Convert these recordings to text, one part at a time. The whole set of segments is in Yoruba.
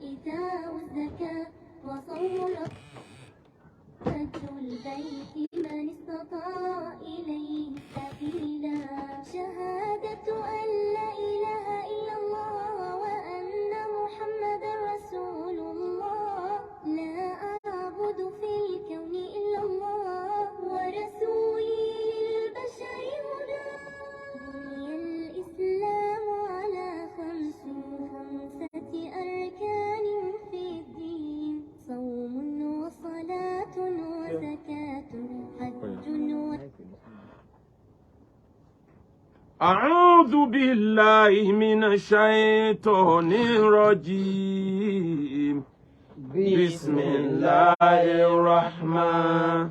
وإيتاء الزكاة وصوم حج البيت من استطاع إليه سبيلا شهادة أن لا إله إلا الله وأن محمدا رسول الله لا أعبد في الكون إلا الله ورسولي للبشر هدى بني الإسلام على خمسة أركان في الدين صوم وصلاة وزكاة حج أعوذ بالله من الشيطان الرجيم بسم الله الرحمن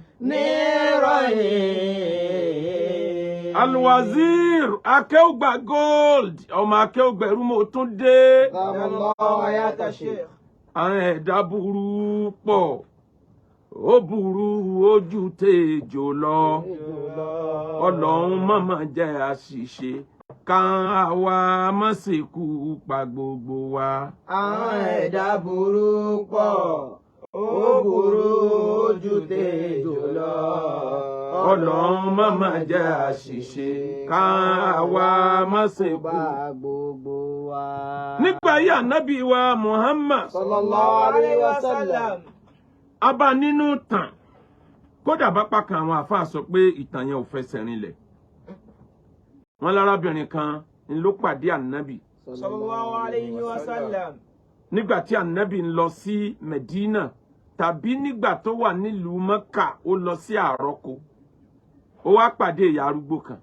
الرحيم الوزير akéwùgbà gold ọmọ akéwùgbẹ̀rú mo tún dé àwọn ẹ̀dá burú pọ̀ ó burú ojú tèjò lọ ọlọ́run mọ̀mọ́ jẹ́ àṣìṣe kan àwa má ṣekú pa gbogbo wa. àwọn ẹ̀dá burú pọ̀ ó burú ojú tèjò lọ ọlọ́run mọ̀mọ́ jẹ́ àṣìṣe kan àwa má ṣekú pa gbogbo wa. nígbà yí ànábì wa Muhammad sallallahu alaihi wasallam abá nínú tàn kódà bá pa kan àwọn àfáà sọ pé ìtàn yẹn ò fẹsẹ̀ rinlẹ̀ wọn lárábìnrin kan ń ló pàdé ànábì sallallahu alaihi wasallam nígbà tí ànábì ń lọ sí Medina tàbí nígbà tó wà nílùú Mẹ́kà ó lọ sí àrọ́kọ ó wá pàdé ìyá arúgbó kan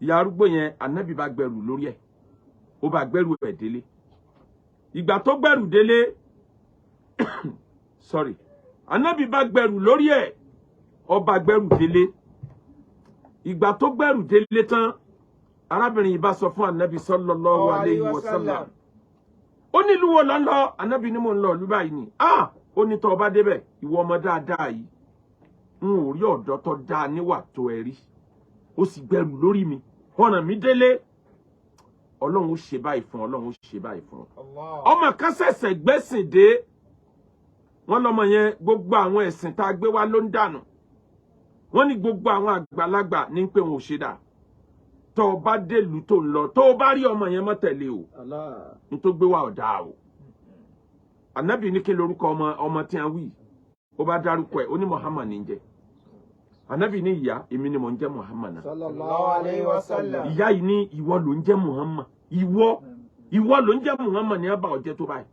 ìyá arúgbó yẹn ànábì bá gbẹrù lórí ẹ̀ ó bá gbẹrù ẹ̀ délé ìgbà tó gbẹrù délé sorry ànábì bá gbẹrù lórí ẹ̀ ó bá gbẹrù délé ìgbà tó gbẹrù délé tán arábìnrin yìí bá sọ fún ànábì sallallahu alayhi wa sallam ó ní ìlú wo lọ ń lọ ànábì ní mò ń lọ ìlú báyìí ni ó ní tó bá débẹ̀ ìwọ ọmọ dáadáa yìí n ò rí ọ̀dọ́ tó dáa níwà tó ẹ rí ó sì gbẹrù lórí mi ọ̀nà mi délé ọlọ́run ó ṣe báyìí fún ọlọ́run ó ṣe báyìí fún ọmọ kan ṣẹ̀ṣẹ̀ gbẹ́sìn dé wọ́n lọ́mọ yẹn gbogbo àwọn ẹ̀sìn tá a gbé wá ló ń dànù wọ́n ní gbogbo àwọn àgbàlagbà ní pé wọn ò ṣe dà tó o bá délùú tó ń lọ tó o bá rí ọmọ yẹn mọ́ tẹ̀lé o ní tó gbé wá ọ̀dà o ànábì ní kí lorúkọ ọmọ tí a wí ó bá dárúkọ ẹ̀ ó ní Muhammad ní jẹ́ ànábì ní ìyá èmi ni mò ń jẹ́ Muhammad sallallahu alaihi wasallam ìyá yìí ní ìwọ ló ń jẹ́ Muhammad ìwọ ló ń jẹ́ Muhammad ní abá ọjẹ́ tó báyìí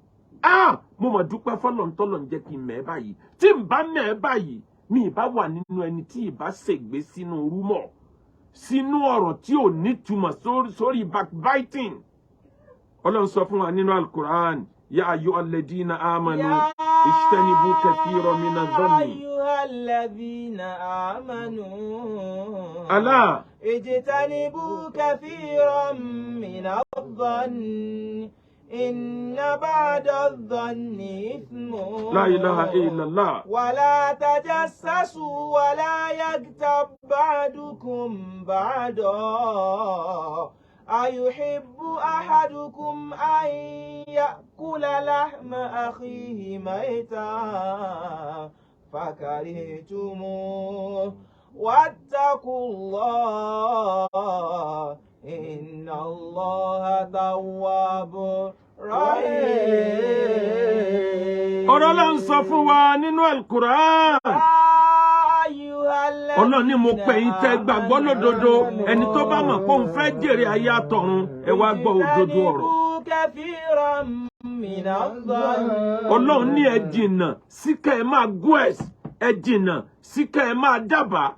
mo mà dúpẹ́ fọlọ́ntọ́lọ́ ń jẹ́ kí n mẹ́ báyìí tí n bá mẹ́ báyìí mi ìbá wà nínú ẹni tí ìbá ṣègbé sínú rúmọ̀ sínú ọ̀rọ̀ tí ò nítumọ̀ sórí backbiting ọlọ́run sọ fún wa nínú Al-Qur'an ya ayyuhalladhina amanu ijtanibu kathiran minadh-dhanni ayyuhalladhina amanu ala ijtanibu kathiran minadh-dhanni إن بعد الظن إثم لا إله إلا الله ولا تجسسوا ولا يغتب بعضكم بعضا أيحب أحدكم أن يأكل لحم أخيه ميتا فكرهتموه واتقوا الله إن الله تواب رحيم. ọ̀rọ̀ la ń sọ fún wa nínú Al-Qur'an. Ọlọ́run ní mo pè yín tẹ́ gbàgbọ́ lódodo ẹni tó bá mọ̀ pé òun fẹ́ jèrè ayé àtọ̀run ẹ wá gbọ́ òdodo ọ̀rọ̀. Ọlọ́run ní ẹ jìnnà sí kẹ́ ẹ máa gúẹ̀s ẹ jìnnà sí kẹ́ ẹ máa dábàá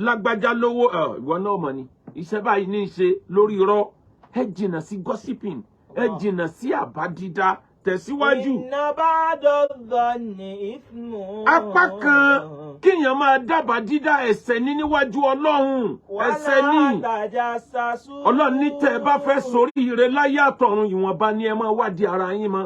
lágbájá lówó ìwọ náà mọ̀ ni iṣẹ́ báyìí ní í ṣe lórí irọ́ ẹ jìnnà sí gossiping ẹ jìnnà sí àbá dídá tẹ̀síwájú. apá kan kíyàn máa dábàá dídá ẹ̀ṣẹ̀ ní níwájú Ọlọ́run ẹ̀ṣẹ̀ ní Ọlọ́run ní tẹ́ ẹ bá fẹ́ soríire láyé àtọ̀run ìwọ̀nba ni ẹ máa wádìí ara yín mọ́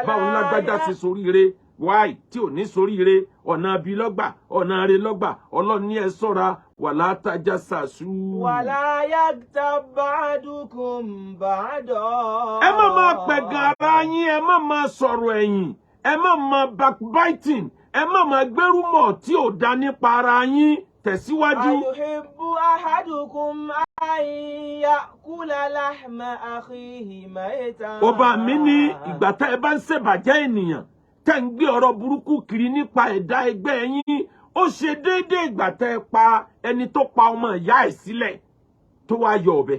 báwo lágbájá ti soríire why tí ò ní soríire ọ̀nà bí lọ́gbà ọ̀nà rẹ̀ lọ́gbà Ọlọ́run ní ẹ ṣọ́ra wala tajassasu. Wala yaghtab ba'dukum ba'da. Ẹ má máa pẹ̀gàn ara yín, ẹ má máa sọ̀rọ̀ ẹ̀yìn, ẹ má máa backbiting, ẹ má máa gbérùmọ̀ tí ò dá nípa ara yín. Tẹ̀síwájú. Ayuhibbu ahadukum an ya'kula lahma akhihi maytan. Ọba mi ní ìgbà tá ẹ bá ń ṣèbàjẹ́ ènìyàn tẹ́ ń gbé ọ̀rọ̀ burúkú kiri nípa ẹ̀dá ẹgbẹ́ yín, ó ṣe déédéé ìgbà tẹ́ ẹ pa ẹni tó pa ọmọ ìyá ẹ̀ sílẹ̀ tó wá yọ ọ̀bẹ,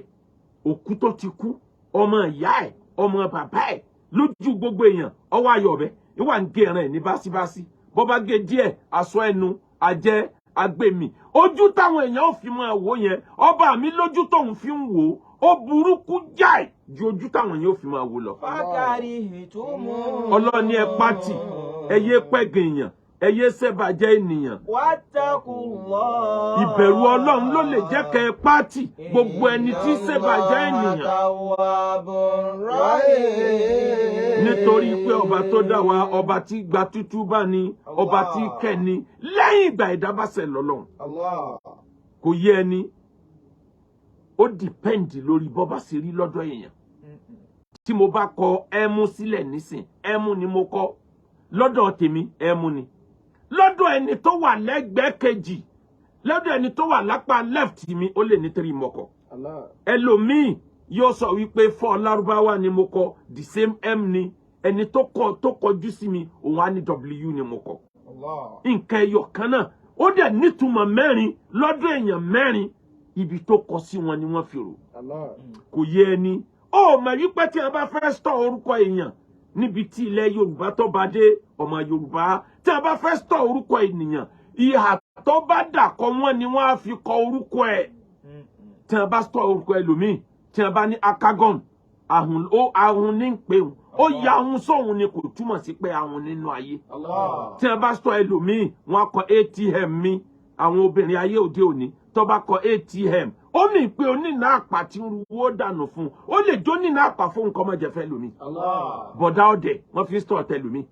òkú tó ti kú, ọmọ ìyá ẹ̀, ọmọ bàbá ẹ̀, lójú gbogbo èèyàn ó wá yọ ọ̀bẹ, ìwà ń gé ẹran ẹ̀ ní básíbásí, bó bá gé díẹ̀ aṣọ ẹnu ajẹ́ agbèmí, ojú táwọn èèyàn ò fi máa wò yẹn, ọba mi lójú tóun fi ń wò ó burúkú jáì ju ojú táwọn èèyàn ò fi máa wò lọ. Ọlọ́ni ẹ pátì, ẹ yé pẹ́gàn èèyàn, ẹ yé ṣèbàjẹ́ ènìyàn. Wattaqullah. Ìbẹ̀rù Ọlọ́run ló lè jẹ́ kẹ́ ẹ pátì gbogbo ẹni tí ṣèbàjẹ́ ènìyàn. Nítorí pé ọba tó dá wa, ọba tí gba tútú bá ní, ọba tí kẹ́ni lẹ́yìn ìgbà ìdábàṣẹ lọ́lọ́run. Kò yé ẹni, ó dìpẹ́ǹdì lórí bọ́ba ṣe rí lọ́dọ̀ èèyàn. Tí mo bá kọ ẹmu sílẹ̀ nísìn, ẹmu ni mo kọ, lọ́dọ̀ tèmi ẹmu ni. Lọ́dọ̀ ẹni tó wà lẹ́gbẹ̀ẹ́ kejì, lọ́dọ̀ ẹni tó wà lápá left mi, ó lè ní 3 mọ́kọ. Ẹlòmíì yóò sọ wípé 4 Lárúbáwá ni mo kọ, the same M ni. Ẹni tó kọjú sí mi, òun á ní W ni mo kọ. Nǹkan ẹyọ kan náà, ó dẹ̀ nítumọ̀ 4 lọ́dọ̀ èèyàn 4, ibi tó kọ sí wọn ni wọ́n fi rò. Kò yé ẹni. Ó mọ̀ wípé tí a bá fẹ́ stọ̀ orúkọ èèyàn níbi tí ilẹ̀ Yorùbá tó bá dé, ọmọ Yorùbá, tí a bá fẹ́ stọ̀ orúkọ ènìyàn, ìhà tó bá dà kọ wọ́n ni wọ́n á fi kọ orúkọ ẹ̀. Tí a bá stọ̀ orúkọ ẹlòmíì, tí a bá ní Akagon, ahun ní ń pè òun, ó ya ahun sóhun ni kò túmọ̀ sí pé ahun nínú ayé. Tí a bá stọ̀ ẹlòmíì, wọ́n á kọ ATM mi, àwọn obìnrin ayé òde òní tó bá kọ ATM, ó ní pé onínà àpà tí ń ruwó dànù fún, ó lè jó nínà àpà fún nǹkan ọmọ jẹfẹ lómi. Bọ̀dá ọdẹ wọ́n fi stọ̀ tẹ lómi,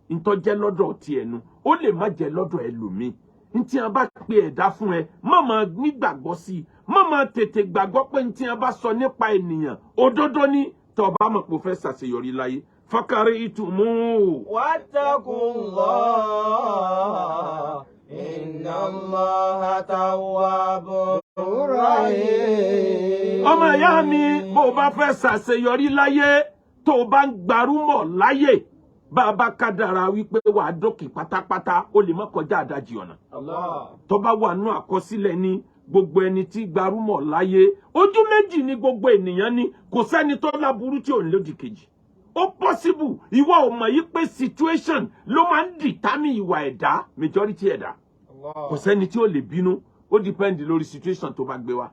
ntọ́ jẹ́ lọ́dọ̀ ti ẹnu, ó lè má jẹ́ lọ́dọ̀ ẹlòmí. Ntí a bá pe ẹ̀dá fún ẹ, má máa nígbàgbọ́ sí i, má máa tètè gbàgbọ́ pé ntí a bá sọ nípa ènìyàn òdodo ní tó bá mọ̀ pé ó fẹ́ ṣàṣeyọrí láyé. Fakari ìtumú. Wattaqullah. Inna Allaha tawwabur rahim. Ọmọ ìyá mi, bó o bá fẹ́ ṣàṣeyọrí láyé, tó o bá ń gbarúmọ̀ láyé, bàbá kádàrá wípé wà á dókè pátápátá, ó lè má kọjá àdájì ọ̀nà. Tó bá wà nú àkọsílẹ̀ ní gbogbo ẹni tí gbarúmọ̀ láyé, ojú méjì ni gbogbo ènìyàn ní, kò sẹ́ni tó láburú tí ò ní lódì kejì. Ó possible, ìwọ ò mọ̀ yí pé situation ló máa ń determine ìwà ẹ̀dá, majority ẹ̀dá. Kò sẹ́ni tí ó lè bínú, ó depend lórí situation tó bá gbé wá.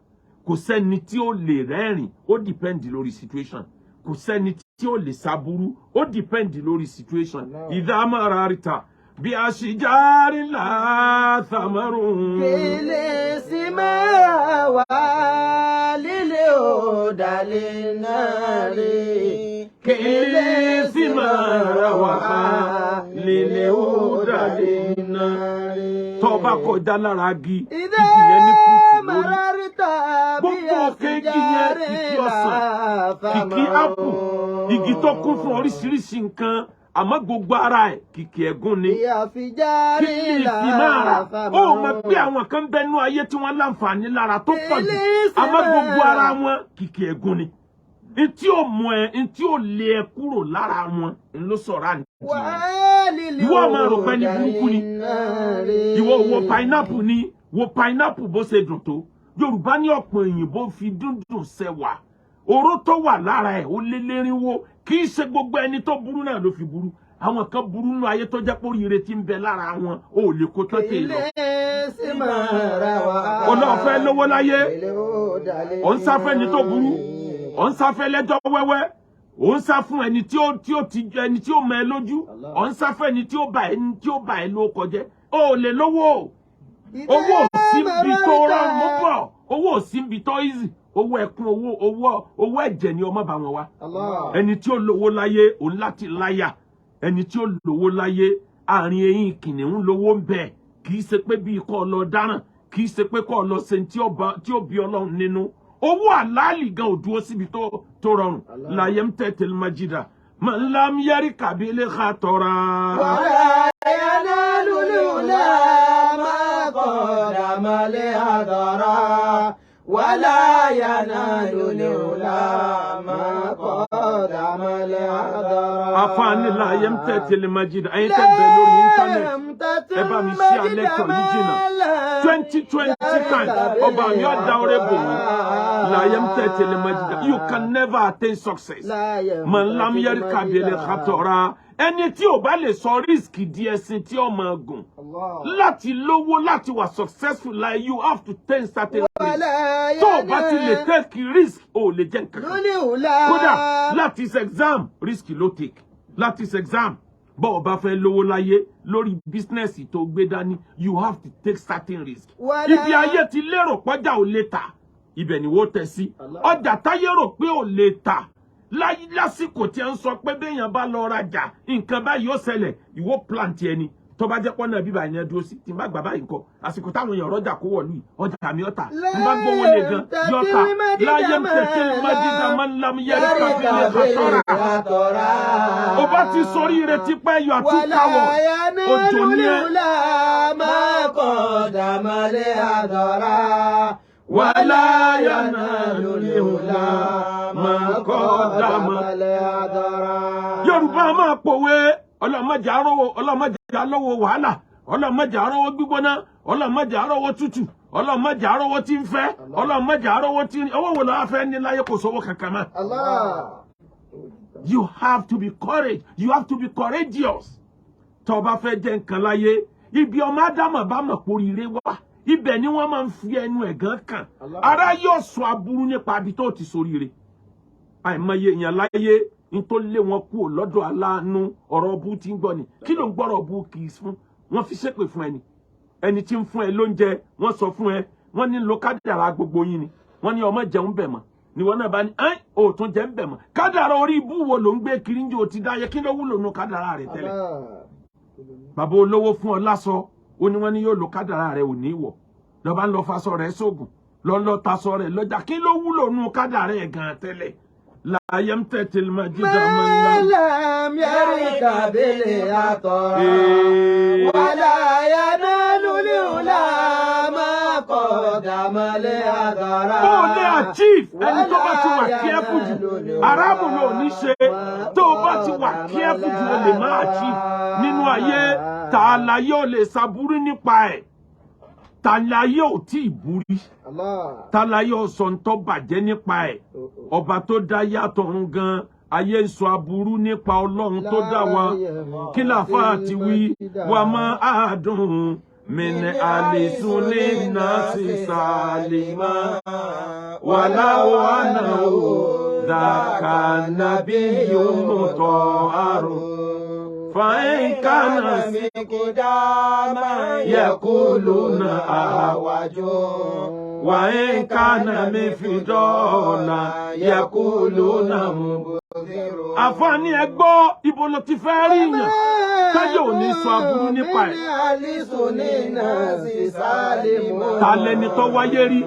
Kò sẹ́ni tí ó lè rẹ́rìn, ó depend lórí situation. Kò sẹ́ni tí ó lè sábúrú, ó depend lórí situation. Idha mararta bí ashjarin la thamarun. Kele sima wa lile odale nare. Kele sima wa lile odale nare. Tó bá kọjá lára igi, igi yẹn ní kùtù lórí. Gbogbo òkè igi yẹn, kìkì ọsàn, kìkì ápù, igi tó kún fún oríṣiríṣi nǹkan, àmọ́ gbogbo ara ẹ̀ kìkì ẹ̀gún ni. Kí ni ìfìmára? Ó mọ̀ pé àwọn kan bẹnu ayé tí wọ́n láǹfààní lára tó pọ̀ jù, àmọ́ gbogbo ara wọn kìkì ẹ̀gún ni. Ntí ó mú ẹ, ntí ó lé ẹ kúrò lára wọn, ló sọ̀rọ̀ àǹtí. Ìwọ máa rò pé ní burúkú ni. Ìwọ wo pineapple ni, wo pineapple bó ṣe dùn tó. Yorùbá ní ọ̀pọ̀ òyìnbó fi dúndùn ṣẹwà. Oró tó wà lára ẹ̀ ó lé lérinwó. Kì í ṣe gbogbo ẹni tó burú náà ló fi burú. Àwọn kan burú nínú ayé tó jẹ́ pé oríire tí ń bẹ lára wọn, ó lè kó tó tè lọ. Olóòfẹ́ lówó láyé, ó ń sáfẹ́ ni tó burú, ó ń sáfẹ́ lẹ́jọ́ wẹ́wẹ́, ó ń sá fún ẹni tí ó mọ ẹ lójú, ó ń sáfẹ́ ẹni tí ó bà ẹ ló kọjẹ́. Ó lè lówó. Owó síbi tó rọrùn mú bọ̀, owó síbi tó easy, owó ẹkún, owó ẹ̀jẹ̀ ni ọmọ bá wọn wá. Ẹni tí ó lówó láyé òun láti láyà, ẹni tí ó lówó láyé àárín eyín kìnìún lówó ń bẹ kì í ṣe pé bí kò lọ dáràn kì í ṣe pé kò lọ ṣe tí ó bí Ọlọ́run nínú owó àlàálì gan ò dúró síbi tó rọrùn la yamtatil majida man lam yarika bil khatara wala yanalul ula ma qadama li hadara wala yanalul ula ma qadama li hadara afani la yamtatil majida ayin tẹ́ bẹ lórí internet ẹ bá mi share lecture yìí Jinna 2020 time ọba mi ó dá ọrẹ bò mí la yamtatil majida you can never attain success man lam yarika bil khatara ẹni tí ò bá lè sọ risk di ẹ̀sìn tí ó máa gùn láti lówó láti wà successful like you have to take certain risk tó o bá ti lè take risk o lè jẹ nǹkan kan kódà láti ṣe exam risk ló take láti ṣe exam bó o bá fẹ́ lówó láyé lórí business tó gbé dání you have to take certain risk ibi ayé ti lérò pọ́jà ò lè tà ibẹ̀ ni wọ́n tẹ̀ sí ọjà táyé rò pé ò lè tà lásìkò tí ń sọ pé béèyàn bá lọ rajà nǹkan báyìí ó ṣẹlẹ̀ ìwọ plant ẹni tó bá jẹ́ pọ́nà bíbá yẹn dúró sí tí n bá gbà báyìí nǹkan àsìkò táwọn èèyàn rọ́jà kó wọ̀lú yìí ọjà mi ọ̀tà n bá gbówó lè gan yọ̀tà láyé ń tẹ̀sí májídà máa ń lam yẹ́rì kábílẹ̀ àtọ́ra ó bá ti sórí rẹ̀ ti pẹ́ yọ àtúkàwọ̀ òjò ní ẹ. wàlá yanalul ula ma qadama li hadara. Yorùbá máa pòwe ọlọ́mọdé àrọ́wọ́ wàhálà ọlọ́mọdé àrọ́wọ́ gbígbóná ọlọ́mọdé àrọ́wọ́ tútù ọlọ́mọdé àrọ́wọ́ tí ń fẹ́ ọlọ́mọdé àrọ́wọ́ tí ọwọ́ wò lọ́wọ́ fẹ́ ní láyé kò sówó kankan mọ́. You have to be courageous. Tó bá fẹ́ jẹ nǹkan láyé ibi ọmọ ádámà bá mọ̀ póríire wá ibẹ̀ ni wọ́n máa ń fi ẹnu ẹ̀gán kàn ara yóò sọ aburú nípa ibi tó ti soríire àìmọye èèyàn láyé n tó lé wọn kúrò lọ́dọ̀ aláàánú ọ̀rọ̀ ọbú tí ń gbọ́ ni kí ló ń gbọ́rọ̀ ọbú kì í fún wọ́n fi ṣépè fún ẹni tí ń fún ẹ lóúnjẹ wọ́n sọ fún ẹ wọ́n ní lo kádàrá gbogbo yín ni wọ́n ní ọmọ jẹun bẹ̀ mọ́ ni wọ́n náà bá ní ò tún jẹ́ ń bẹ̀ mọ́ kádàrá orí ibú wo ló ń gbé kiri ń jò ti dáyé kí ló wúlò nù kádàrá rẹ̀ tẹ́lẹ̀ bàbá olówó fún ọ lásọ ó ní wọ́n ní yóò lo kádàrá rẹ̀ ò ní wọ̀ lọ bá ń lọ faṣọ rẹ̀ sóògùn lọ tasọ rẹ̀ lọ́jà kí ló wúlò nù kádàrá rẹ̀ gan tẹ́lẹ̀ la yamtatil majida man lam yarika bil atara wala yanalul ula ma qadama li hadara. ó lè achieve ẹni tó bá ti wà careful jù aráàmù ló ní ṣe tó bá ti wà careful jù ó lè má achieve nínú ayé tààlàyé ò lè ṣàbúrú nípa ẹ̀ tàlàyé ò tí ì búrí tàlàyé ọ̀sán tó bàjẹ́ nípa ẹ̀ ọba tó dá yàtọ̀ ń gan ayé ń sọ aburú nípa ọlọ́run tó dá wa kí làfà àti wí wà má àádùn mẹ́nẹ̀ àlèsùn lè nà sí sàlìmá wà láwọ̀ àná ò dàkà nàbí yóò mú tọ́ àrùn. فإن كان مقداما يقولون أهوج وإن كان مفضولا يقولون مبذر. àfààní ẹ gbọ́ ibo ló ti fẹ́ rí yàn táyọ̀ ò ní sọ aburú nípa ẹ̀. ta lẹni tó wáyé rí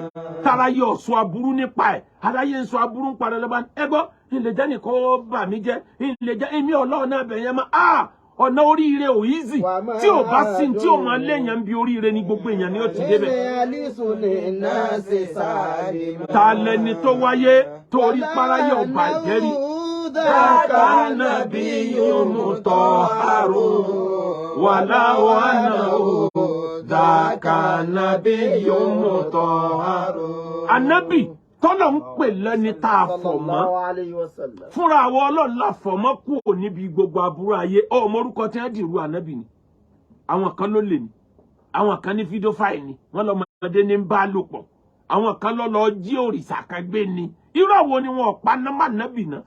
táráyé ò sọ aburú nípa ẹ̀ aráyé ń sọ aburú ń parẹ́ lọ́ba ẹ gbọ́ ilé jẹ́ nìkan ó bà mí jẹ́ ilé jẹ́ èmi ọlọ́run náà bẹ̀yẹn máa ọ̀nà oríire ò easy tí ò bá sí tí ò máa léèyàn bí oríire ní gbogbo èèyàn ni ó ti débẹ̀. ta lẹni tó wáyé torí páráyé ọba ìjẹ́rí. ذاك نبي مطهر ولو أنه ذاك نبي مطهر. Ànábì tọ́lọ̀ ń pè lẹ́ni tá a fọ̀ mọ́ fúnra àwọn ọlọ́run la fọ̀ mọ́ kúrò níbi gbogbo aburú ayé ọmọ orúkọ tí wọ́n dìrú ànábì ni àwọn kan ló lè ní àwọn kan ní fídíò fáì ni wọ́n lọ́mọdé ní ń bá lò pọ̀ àwọn kan lọ jí òrìṣà kan gbé ni irú àwọn ni wọn pa nọ́mbà nábì náà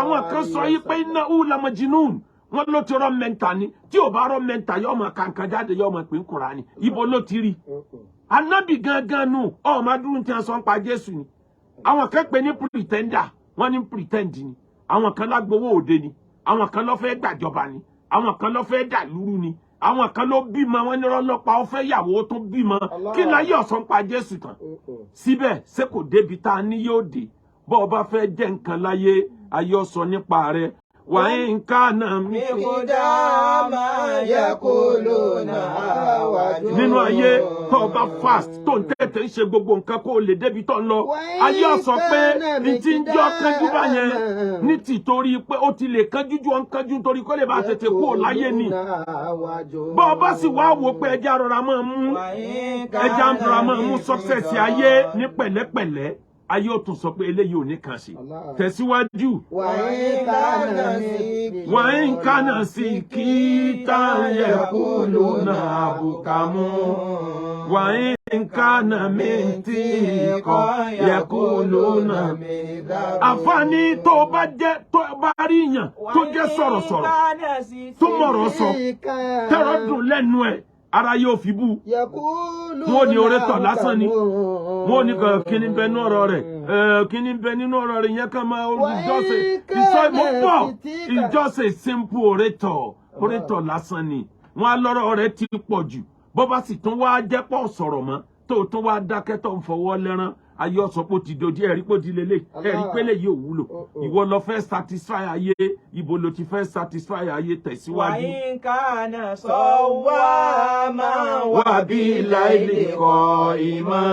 àwọn kan sọ yí pé iná ú lamọ jinun wọn ló ti rọ mẹ́ta ni tí ò bá rọ mẹ́ta yóò máa kankan jáde yóò máa pè ń kura ni ibo ló ti rí ànábì gangan nù ọmọ adúrú tí wọ́n sọ ń pa Jésù ni àwọn kan pè ní pretender wọ́n ní pretend ni àwọn kan lágbowó òde ni àwọn kan ló fẹ́ gbàjọba ni àwọn kan ló fẹ́ dàlúrú ni àwọn kan ló bímọ wọn ní ọlọ́pàá ó fẹ́ yàwó tó bímọ kí láyé ọ̀sán pa Jésù tán síbẹ̀ ṣé kò débi tá a ní yóò dé bọ́ ọ bá fẹ́ jẹ́ nǹkan láyé ayé ọ̀sán nípa rẹ̀ wàá ń ká náà mi. Miqdama yakuluna wajhu. Nínú ayé tó o bá fast tó ń tètè ń ṣe gbogbo nǹkan kó o lè débi tó ń lọ ayé ọ̀sán pé ní ti ń jọ kánjú báyẹn ní tìtorí pé ó ti lè kánjú ju ọ̀n kánjú nítorí kó lè bá tètè kú ò láyé ni bọ́ ọ bá sì wá wò pé ẹja rọra máa mú success ayé ní pẹ̀lẹ́pẹ̀lẹ́ ayé ó tún sọ pé eléyìí ò ní kàn sí tẹ̀síwájú. wàá ń kánà sí kí táyẹ̀ kú lónà àbùkàmú wàá ń kánà mẹ́tì kọ́ yẹ kú lónà. àǹfààní tó bá rí yàn tó jẹ́ sọ̀rọ̀sọ̀rọ̀ tó mọ̀rọ̀ sọ tẹ́rọ̀ dùn lẹ́nu ẹ̀ ara yóò fi bú wọn ní orétọ̀ lásán ni wọn ní kíní bẹ nínú ọ̀rọ̀ rẹ̀ kíní bẹ nínú ọ̀rọ̀ rẹ̀ yẹn kan máa ìjọsẹ simple orétọ̀ lásán ni wọn á lọ́rọ̀ rẹ̀ ti pọ̀ jù bó bá sì tún wá jẹ́ pọ̀ sọ̀rọ̀ mọ́ tó tún wá dákẹ́ tó ń fọwọ́ lẹ́rán ayé ọ̀sán pò ti dojú ẹ̀rí pò di lélẹ̀ ẹ̀rí pélé yìí ò wúlò ìwọ lọ fẹ́ satisfy ayé ibo ló ti fẹ́ satisfy ayé tẹ̀síwájú. wàyí kàánà sọ wá bí láìlè kọ ìmọ̀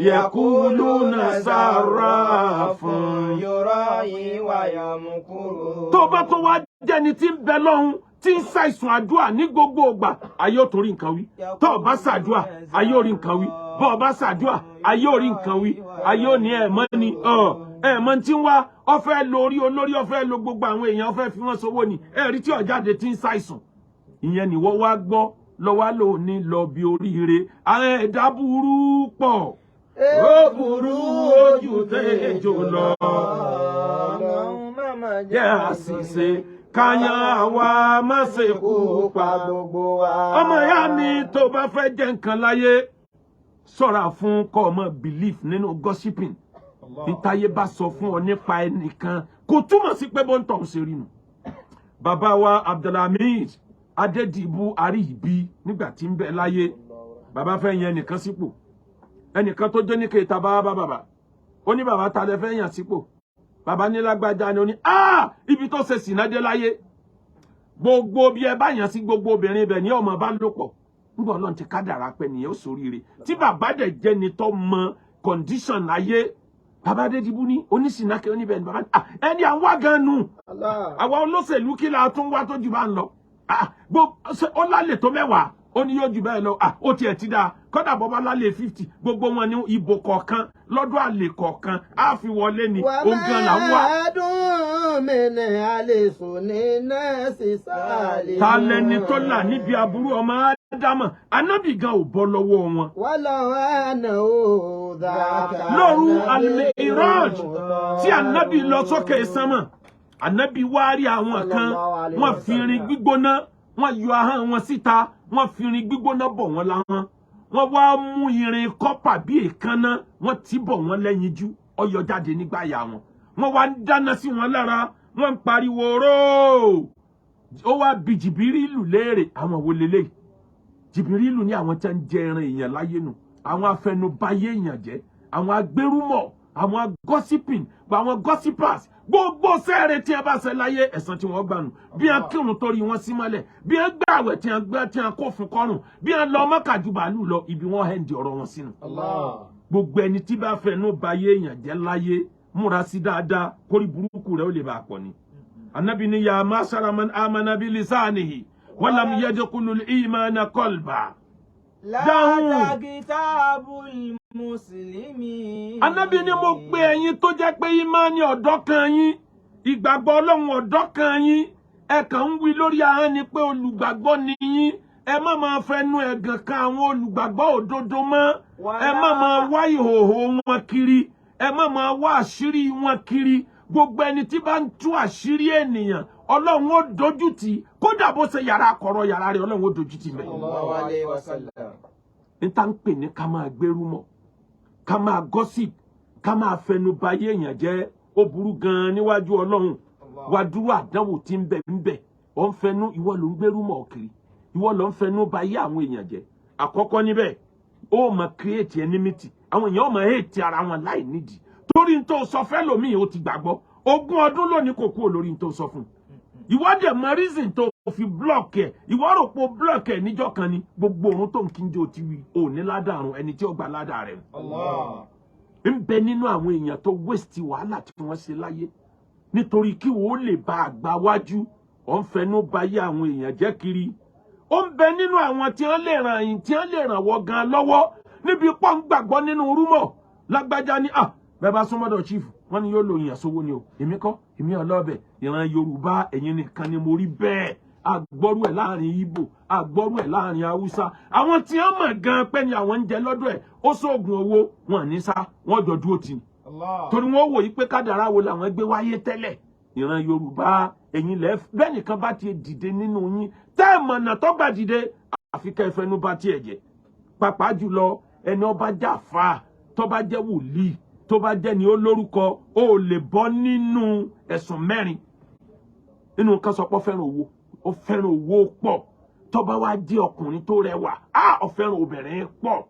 yakuluna sarrafun yọrọ ìwà yàmùkúrò. tó bá tó wá jẹni tí ń bẹ lọ́hùn tí ń ṣàìsùn àdúrà ní gbogbo ìgbà ayé ò torí nǹkan wí tó o bá ṣàdúrà ayé ò rí nǹkan wí bó o bá ṣàdúrà ayé ò rí nǹkan wí ayé ò ní ẹ̀mọ́ ni ẹ̀mọ́ tí ń wá ó fẹ́ lo orí olórí ó fẹ́ lo gbogbo àwọn èèyàn ó fẹ́ fi wọ́n sowó ni ẹ̀rí tí ọ̀jáde tí ń ṣàìsùn ìyẹn nìwọ wá gbọ́ lọ́wọ́ lò ní lọ bí oríire àwọn ẹ̀dá burú pọ̀ ó burú ojú tẹ́jọ lọ jẹ́ àṣìṣe kàyàn àwa má ṣe kú pa gbogbo wa. ọmọ ìyá mi tó bá fẹ́ jẹ́ nǹkan láyé ṣọ́ra fún kó ọmọ belief nínú gossiping ìtayé bá sọ fún ọ nípa ẹnìkan kò túmọ̀ sí pé bó ń tọ̀ ń ṣe rí nu. bàbá wa Abdulhamid Adédìbú Àríyìbí nígbà tí ń bẹ láyé bàbá fẹ́ yan ẹnìkan sípò ẹnìkan tó jẹ́ ní kẹta bá bàbá ó ní bàbá ta lẹ fẹ́ yàn sípò bàbá ní lágbájá ni ó ní ibi tó ṣe sìnádé láyé gbogbo bí ẹ bá yàn sí gbogbo obìnrin ibẹ̀ ní ọmọ bá lò pọ̀ nígbà Ọlọ́run ti kádàrá pé nìyẹn ó ṣoríire tí bàbá dẹ̀ jẹ́ ni tó mọ condition ayé bàbá Adédìbú ní oníṣìnákẹ́ oníbẹ̀ ní bàbá ẹni à ń wá gan nù àwa olóṣèlú kí la tún wá tó jù bá ń lọ ó lálẹ́ tó 10 ó ní yóò jù bẹ́ẹ̀ lọ ó tiẹ̀ ti dáa kọ́dà bọ́bá lálẹ́ 50 gbogbo wọn ní ìbò kọ̀ọ̀kan lọ́dún àlè kọ̀ọ̀kan á fi wọlé ni ogun là ń wá. ta lẹni tó là níbi aburú ọmọ ádámọ̀ anábì gan ò bọ́ lọ́wọ́ wọn. lóru al-Mi'raj tí anábì lọ sókè sánmọ̀ anábì wá rí àwọn kan wọ́n fi irin gbígbóná wọ́n yọ ahọ́n wọn síta wọ́n fi irin gbígbóná bọ̀ wọ́n láhọ́n wọ́n wá mú irin kọ́pà bí èékánná wọ́n ti bọ̀ wọ́n lẹ́yìn jú ọyọ jáde nígbà yà wọ́n wá ń dáná sí wọn lára wọ́n ń pariwo róò ó wá bi Jìbìrìlù léèrè àwọn wo lélẹ̀ Jìbìrìlù ní àwọn tí ń jẹ ẹran èèyàn láyé nù àwọn afẹnubáyé èèyàn jẹ́ àwọn agbérúmọ̀ àwọn gossiping àwọn gossipers gbogbo sẹ́ẹ̀rẹ̀ tí a bá ṣe láyé ẹ̀san tí wọ́n gbà nù bí a kírun torí wọn sí mọ́lẹ̀ bí a gbààwẹ̀ tí a gbà tí a kó fún kọ́rùn bí a lọ Mọ́kà ju bàálù lọ ibi wọ́n hẹ́ndì ọ̀rọ̀ wọn sínú. gbogbo ẹni tí bá fẹnu bayé èèyàn jẹ́ láyé múra sí dáadáa kórí burúkú rẹ̀ ó lè bá a pọ̀ ni. Ànábì ní ya ma'shara man amana bi lisanihi wa lam yadkhulul imana qalba. Ànábì ní mo pè ẹ̀yin tó jẹ́ pé ìmánì ọ̀dọ́ kan yín ìgbàgbọ́ Ọlọ́run ọ̀dọ́ kan yín ẹ kàn ń wí lórí ahọ́n ni pé olùgbàgbọ́ ni yín ẹ má máa fẹnu ẹ̀gàn kan àwọn olùgbàgbọ́ òdodo mọ́ ẹ má máa wá ìhòòhò wọn kiri ẹ má máa wá àṣírí wọn kiri gbogbo ẹni tí bá ń tú àṣírí ènìyàn Ọlọ́run ó dojú tì kódà bó ṣe yàrá kọ̀rọ̀ yàrá rẹ̀ Ọlọ́run ó dojú tì mẹ́. níta ń pè ní ká máa gbérú mọ́ ká máa gossip ká máa fẹnu bayé èèyàn jẹ́ ó burú gan níwájú Ọlọ́run wá dúró àdánwò tí ń bẹ ó ń fẹnu ìwọ ló ń gbérú mọ́ kiri ìwọ ló ń fẹnu ba yé àwọn èèyàn jẹ́ àkọ́kọ́ níbẹ̀ ó máa create enmity àwọn èèyàn máa hate ara wọn láì nídìí torí n tó sọ fẹ́ lòmíì ó ti gbàgbọ́ 20 ọdún lónìí kò kúrò lórí n tó sọ fún ìwọ dẹ̀ mọ reason tó fi block ẹ̀ ìwọ rò pé block ẹ̀ níjọ́ kan ni gbogbo òun tó ń kí n jò ti wí ò ní ládàrún ẹni tí ó gba ládàá rẹ̀ ń bẹ nínú àwọn èèyàn tó waste wàhálà tí wọ́n ṣe láyé nítorí kí wọ́n lè bá àgbà wájú ó ń fẹnu ba yé àwọn èèyàn jẹ́ kiri ó ń bẹ nínú àwọn tí wọ́n lè ràn yín tí wọ́n lè ràn wọ́ gan lọ́wọ́ níbi pọ́ ń gbàgbọ́ nínú rúmọ̀ lágbájá ní bẹ́ẹ̀ bá súnmọ́dọ̀ chief wọ́n ní yóò lo ìyàn sówó ni o èmi kọ́ èmi ọlọ́bẹ̀ ìran Yorùbá ẹ̀yin nìkan ni mo rí bẹ́ẹ̀ àgbọ́rú ẹ̀ láàrin Ìgbò àgbọ́rú ẹ̀ láàrin Haúsá àwọn tí wọ́n mọ̀ gan pé ni àwọn ń jẹ lọ́dọ̀ ẹ̀ ó sóògùn owó wọn ní sá wọ́n jọ dúró tì ní torí wọ́n wò yí pé kádàrá wo làwọn gbé wáyé tẹ́lẹ̀ ìran Yorùbá ẹ̀yin lẹ́ bẹ́ẹ̀ nìkan bá ti dìde nínú yín tẹ́ ẹ̀ mọ̀nà tó gbà dìde àfi kẹ́ ẹ fẹnu bá tiẹ̀ jẹ́ pàápàá jùlọ ẹni ọba jàfà tó bá jẹ́ wòlíì tó bá jẹ́ ni ó lórúkọ ó lè bọ́ nínú ẹ̀sùn 4 nínú kan sọ pé ó fẹ́ràn owó pọ̀ tó bá wá jẹ́ ọkùnrin tó rẹwà ó fẹ́ràn obìnrin pọ̀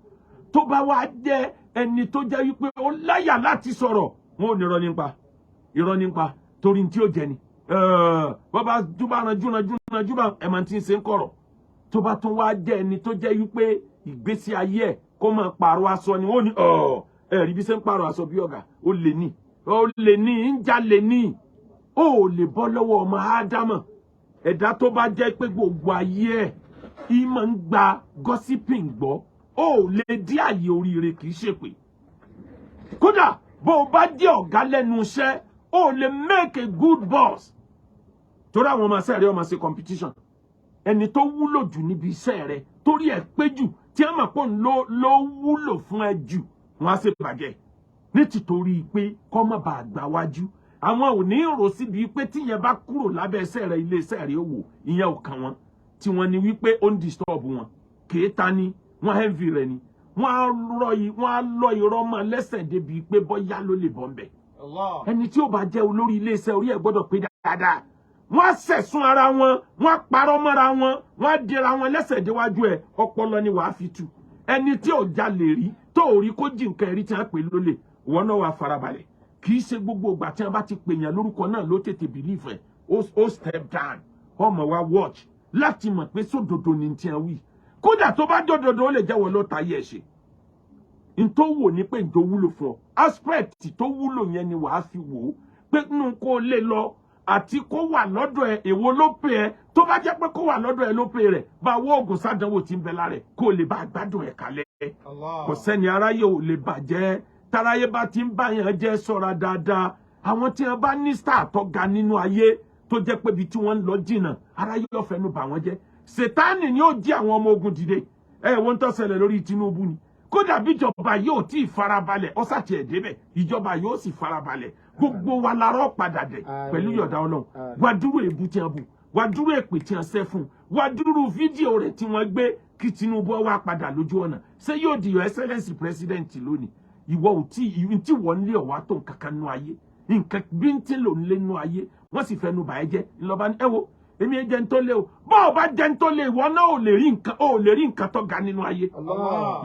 tó bá wá jẹ́ ẹni tó jẹ́ wípé ó láyà láti sọ̀rọ̀ wọn ò ní irọ́ nípa torí tí ó jẹ ni bàbá júbà ranjú bá ẹ̀ máa ti ń ṣe ń kọ̀rọ̀ tó bá tún wá jẹ́ ẹni tó jẹ́ wípé ìgbésí ayé ẹ̀ kó máa pààrọ̀ aṣọ ni wọ́n ní ẹ̀rí bí ṣe ń pààrọ̀ aṣọ bí ọ̀gá ó lè ní ń jalè ní ó lè bọ́ lọ́wọ́ ọmọ ádámọ̀ ẹ̀dá tó bá jẹ́ pé gbogbo ayé ẹ̀ ìmọ̀ ń gba gossiping gbọ́ ó lè dí àyè oríire kì í ṣèpè kódà bó o bá jẹ́ ọ̀gá lẹ́nu iṣẹ́ ó lè make a good boss torí àwọn ọmọ iṣẹ́ rẹ̀ ọmọ ṣe competition ẹni tó wúlò jù níbi iṣẹ́ rẹ̀ torí ẹ̀ pé jù tí ẹ mọ̀ pé ló wúlò fún ẹ jù wọ́n á ṣe bàjẹ́ ní tìtorí pé kọ́ mọ̀ bá àgbà wájú àwọn ò ní rò síbi pé tíyẹn bá kúrò lábẹ́ iṣẹ́ rẹ̀ ilé iṣẹ́ rẹ̀ wò ìyẹn ò kàn wọ́n tí wọ́n ní wípé ó ń disturb wọn kéèta ni wọ́n heavy rẹ̀ ni wọ́n á lọ irọ́ mọ́ lẹ́sẹ̀ débi pé bọ́yá ló lè bọ́ ń bẹ̀ ẹni tí ó bá jẹ́ olórí ilé iṣẹ́ orí ẹ̀ gbọ́dọ̀ pé dáadáa wọ́n á sẹ̀sùn ara wọn wọ́n á parọ́ mọ́ra wọn wọ́n á dira wọn lẹ́sẹ̀ déwájú ẹ̀ ọpọlọ ni wàá fi tu ẹni tí ò jalè rí tó ò rí kó jí nǹkan ẹ̀rí tí wọ́n pè lólè wọn náà wàá farabalẹ̀ kì í ṣe gbogbo ìgbà tí wọ́n bá ti pèèyàn lórúkọ náà ló tètè believe ẹ̀ ó step down ọmọ wa watch láti mọ̀ pé sódodo ni tí wọ́n wí kódà tó bá dòdòdó ó lè jẹ́wọ́ ló tayé ẹ̀ ṣe n tó wò ní pé n tó wúlò fún ọ aspect tó wúlò yẹn ni wàá fi wò ó pé nínú kó lè lọ àti kó wà lọ́dọ̀ ẹ èwo ló pè ẹ́ tó bá jẹ́ pé kó wà lọ́dọ̀ ẹ ló pè rẹ̀ bá wọ́ oògùn sádánwò tí ń bẹ lára ẹ̀ kó lè bá gbádùn ẹ̀ kalẹ̀ kò sẹ́ni aráyé ò lè bàjẹ́ táráyé bá ti ń báyàn jẹ́ ṣọ́ra dáadáa àwọn tí wọ́n bá ní star tó ga nínú ayé tó jẹ́ pé ibi tí wọ́n ń lọ jìnnà aráyé yóò fẹnu bà wọ́n jẹ́ Sátánì ni ó jí àwọn ọmọ ogun dìde wọ́n tó ṣẹlẹ̀ lórí Tinubu ni kódà bí ìjọba yóò tí ì farabalẹ̀ ọ́sàtì ẹ̀ débẹ̀ ìjọba yóò sì farabalẹ̀ gbogbo wa larọ́ padà dẹ̀ pẹ̀lú yọ̀dá Ọlọ́run wá dúró èébú tí wọ́n bù wá dúró èpè tí wọ́n ṣẹ́ fún wá dúró fídíò rẹ̀ tí wọ́n gbé kí Tinubu wá padà lójú ọ̀nà ṣé yóò di your excellency president lónìí ìwọ ò tí wọ́n lé ọ̀wá tó nǹkan kan nú ayé nǹkan bíntín ló ń lé nú ayé wọ́n sì fẹnu bàá jẹ́ ńlọba ní wo èmi ẹ jẹ́ ń tó lé o bọ́ ọ bá jẹ́ ń tó lé ìwọ náà ò lè rí nǹkan tó ga nínú ayé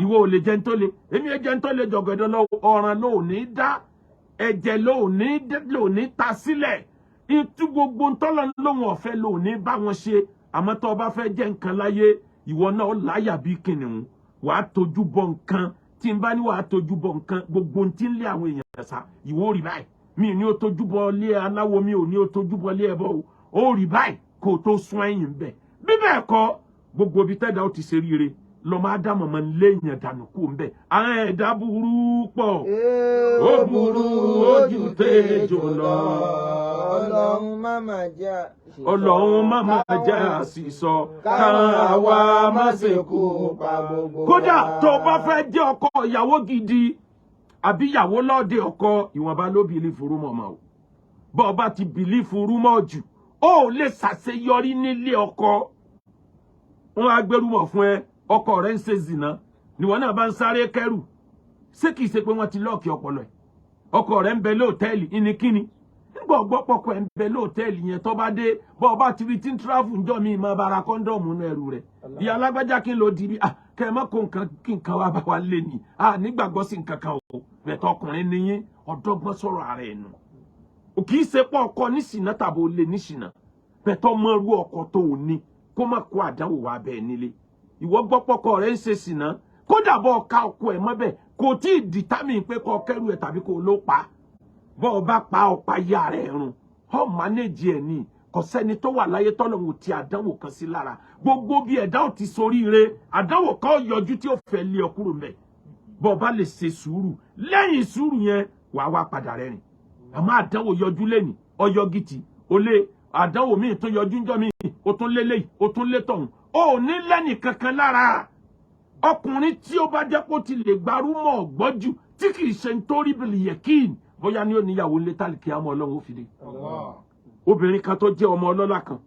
ìwọ ò lè jẹ́ ń tó lé èmi ẹ jẹ́ ń tó lé jọ̀gọ̀dọ̀ lọ ọ̀ràn ló ní dá ẹ̀jẹ̀ ló ní ta sílẹ̀ ìtú gbogbo ntọ́lọ́ lóhun ọ̀fẹ́ ló ní bá wọn ṣe àmọ́ tó o bá fẹ́ jẹ́ nǹkan láyé ìwọ náà láyà bí kìnìún wàá tójú bọ nǹkan tí n bá ní wàá tójú bọ nǹkan gbogbo tí ń lé àwọn èèyàn sá ìwọ ò rí báyìí mi ní o tójú bọ lé aláwo mi ò ní o tójú bọ lé ẹbọ o ó rí báyìí kó o tó sún ẹ̀yìn bẹ́ẹ̀ bí bẹ́ẹ̀ kọ́ gbogbo ibi tẹ́dá ó ti ṣe ríire lọ́mọ ádámọ̀ máa ń lé èèyàn dànù kú ń bẹ̀ àwọn ẹ̀dá burú pọ̀ ó burú ojú tẹ́jọ lọ ọlọ́run má máa jẹ́ àṣìṣọ káwọn àwa má ṣe kú pa gbogbo. kódà tó bá fẹ́ jẹ́ ọkọ ìyàwó gidi àbí ìyàwó lọ́ọ̀dẹ ọkọ ìwọ̀nba ló bìlífù rúmọ̀ mọ́ o bọ́ ọ bá ti bìlífù rúmọ̀ jù ó lè ṣàṣeyọrí nílé ọkọ wọn á gbẹrúmọ̀ fún ẹ ọkọ rẹ ń ṣe zìnà níwọ̀n náà bá ń sáré kẹrù ṣé kìí ṣe pé wọ́n ti lọ́ọ̀kì ọpọlọ ẹ̀ ọkọ rẹ ń bẹ lóòtẹ́ẹ̀lì ìníkíni nígbà ọgbọ́pọ̀kọ ẹ̀ ń bẹ lóòtẹ́ẹ̀lì yẹn tó bá dé bọ́ ọ bá ti rí tí ń tíráfù ńjọ́ mi máa bára kọ́ńdọ̀mù nínú ẹrù rẹ̀ ìyá alágbájá kí n lò di bí kẹ́ ẹ má kó nǹkan kí nǹkan wá bá wa lé ni nígbàgbọ́ sí nǹkan kan o bẹ̀tọ̀ ọkùnrin ni yín ọ̀dọ́gbọ́n sọ̀rọ̀ ara ẹ̀ nù ò kì í ṣe pọ̀ ọkọ níṣìnà tàbí ó lé níṣìnà bẹ̀tọ̀ mọ irú ọkọ tó o ní kó má kó àdánwò wá bẹ́ẹ̀ nílé ìwọ gbọ́ pọ́kọ rẹ̀ ń ṣe ṣìnà kódà bọ́ ọ̀ka ọkọ ẹ̀ mọ́bẹ̀ kò tí ì dìtámì pé kọ́ kẹ́rù ẹ̀ tàbí kò ló pa bọ́ ọ bá pa ọ̀pá ya rẹ̀ run ọ̀ mánéjì ẹ̀ ní kò sẹ́ni tó wà láyé tọ́lọ́hun ti àdánwò kan sí lára gbogbo bí ẹ̀dá ò ti soríire àdánwò kan yọjú tí ó fẹ́ lé ọ kúrò mẹ́ bọ́ ọ bá lè ṣe sùúrù lẹ́yìn sùúrù yẹn wàá wá padà rẹ́rìn àmọ́ àdánwò yọjú lẹ́nì ọyọ gidi ó lé àdánwò míì tó yọjú ńjọ́ míì ó tún lé léyìí ó tún lé tọ̀hún ó ní lẹ́nì kankan lára ọkùnrin tí ó bá jẹ́ kó ti lè gbarúmọ̀ ọ̀gbọ́jù tí kì í ṣe nítorí bìlì yẹ̀kín bóyá ní ó níyàwó létàlìkì àmọ́ ọlọ́run ó fi dé obìnrin kan tó jẹ́ ọmọ ọlọ́lá kan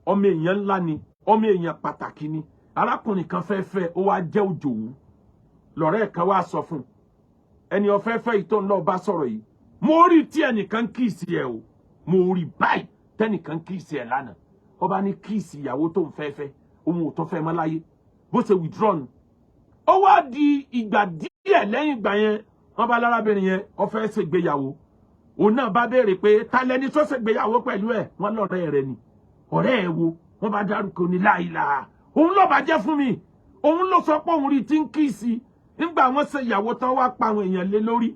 ọmọ èèyàn ńlá ni ọmọ èèyàn pàtàkì ni arákùnrin kan fẹ́ ó wá jẹ́ òjòwú lọ́rẹ́ kan wá sọ fún ẹni ọ̀fẹ́fẹ́ yìí tó ń lọ bá sọ̀rọ̀ yìí mo rí tí ẹnìkan kíìsì ẹ̀ o mo rí báyìí tẹ́nìkan kíìsì ẹ̀ lánàá ọba ní kíìsì ìyàwó tó ń fẹ́fẹ́ òun ò tó fẹ́ mọ́ láyé bó ṣe withdraw nù ó wá di ìgbà díẹ̀ lẹ́yìn ìgbà yẹn wọ́n bá lárábìnrin yẹn ó fẹ́ ṣègbéyàwó òun náà bá béèrè pé ta lẹni tó ṣègbéyàwó pẹ̀lú ẹ̀ wọ́n lọ́rẹ́ rẹ̀ ni ọ̀rẹ́ ẹ̀ wo wọ́n bá dárúkọ ní láìláà òun ló bá jẹ́ fún mi òun ló sọ pé òun rí tí ń kíìsì nígbà wọ́n ṣe ìyàwó tán wá pa àwọn èèyàn lé lórí